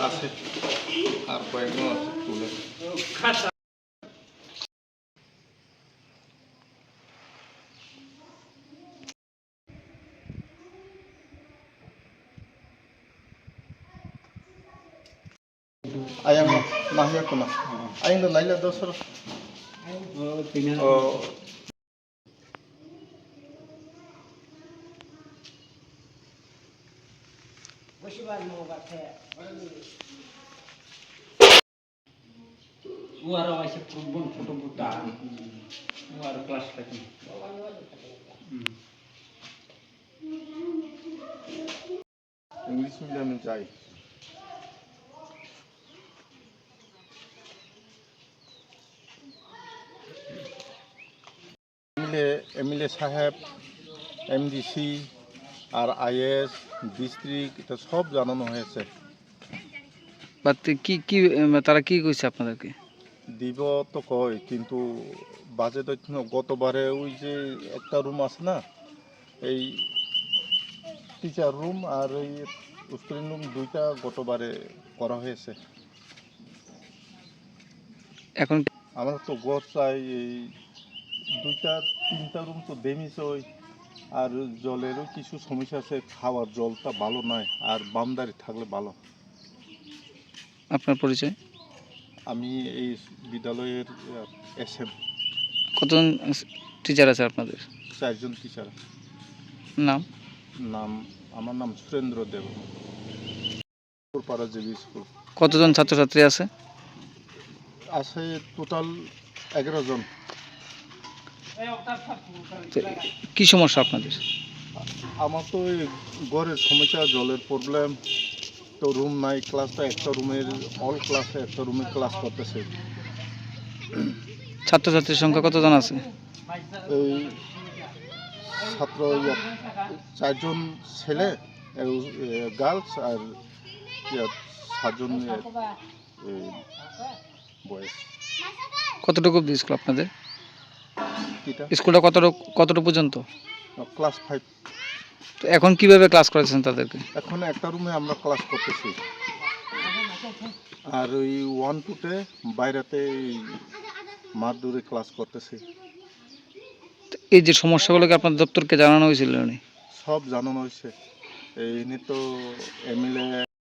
আছে আর কয়েকজন আছে তুলে ayang mahya kuna ayang do naila dosor Uara masih perempuan foto buta, uara kelas lagi. English medium চাই MLA সাহেব এমডিসি আর আইএস ডিস্ট্রিক্ট এটা সব জানানো হয়েছে কি কি তারা কি কইছে আপনাদেরকে দিব তো কয় কিন্তু বাজেট গতবারে ওই যে একটা রুম আছে না এই টিচার রুম আর এই স্টুডেন্ট রুম দুইটা গতবারে করা হয়েছে এখন আমরা তো ঘর চাই এই দুইটা তিনটা রুম তো ড্যামেজ হয় আর জলেরও কিছু সমস্যা আছে খাওয়ার জলটা ভালো নয় আর বামদারি থাকলে ভালো আপনার পরিচয় আমি এই বিদ্যালয়ের এসএম কতজন টিচার আছে আপনাদের 4 জন টিচার নাম আমার নাম সুরেন্দ্র দেব পাড়া জিবি স্কুল কতজন ছাত্রছাত্রী আছে আছে টোটাল 11 জন কি সমস্যা আপনাদের আমার তো ঘরের সমস্যা জলের প্রবলেম তো রুম নাই ক্লাসটা একটা রুমের অল ক্লাসে একটা রুমে ক্লাস করতেছে ছাত্রছাত্রীর সংখ্যা কতজন আছে এই ছাত্র 4 জন ছেলে গার্লস আর 7 জন বয়েজ কতটুকু স্কুল আপনাদের স্কুলটা কতটুকু পর্যন্ত ক্লাস 5 তো এখন কিভাবে ক্লাস করাচ্ছেন তাদেরকে এখন একটা রুমে আমরা ক্লাস করতেছি আর ওই 1 2 তে বাইরেতে মারদুরে ক্লাস করতেছি এই যে সমস্যাগুলোকে আপনাদের দপ্তরকে জানানো হয়েছিল সব জানানো হয়েছে এই নিয়ে তো এমএলএ